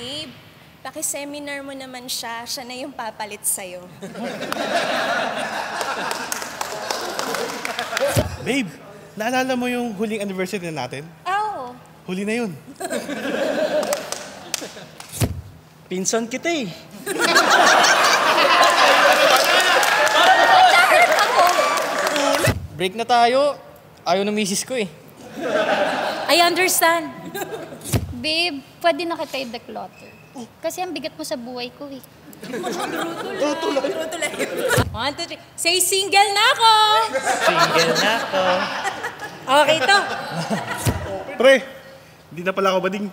Babe, paki-seminar mo naman siya. Siya na yung papalit sa'yo. Babe, naalala mo yung huling anniversary natin? Oo. Huli na yun. Pinsan kita eh. Break na tayo. Ayaw na misis ko eh. I understand. Babe, pwede na kita i-declutter. Kasi ang bigat mo sa buhay ko eh. True-tuloy. 1, 2, 3. Say single na ako! Single na ako. Okay to. Pre, hindi na pala ako bading.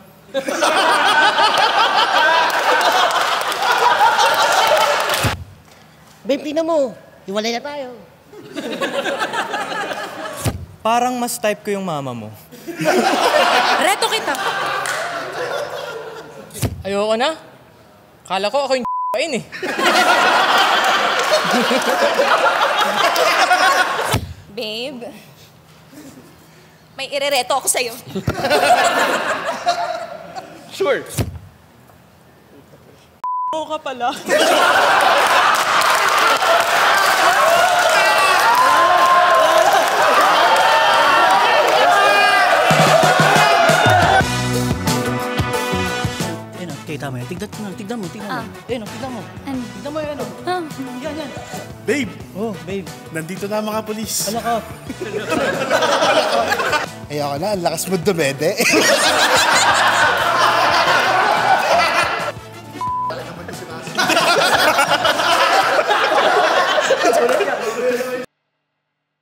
Babe, tingnan mo. Hiwalay na tayo. Parang mas type ko yung mama mo. Reto kita. Ayoko na. Kala ko ako yung pain eh. Babe, may irereto ako sa'yo. Sure. Oo ka pala. Kita mo yan. Tignan mo. Ayun, tignan mo. Ano? Tignan mo yan. Yan. Babe, Oh, babe. nandito na ang mga pulis. Ano ka? Ayoko na, ang lakas mo dumede.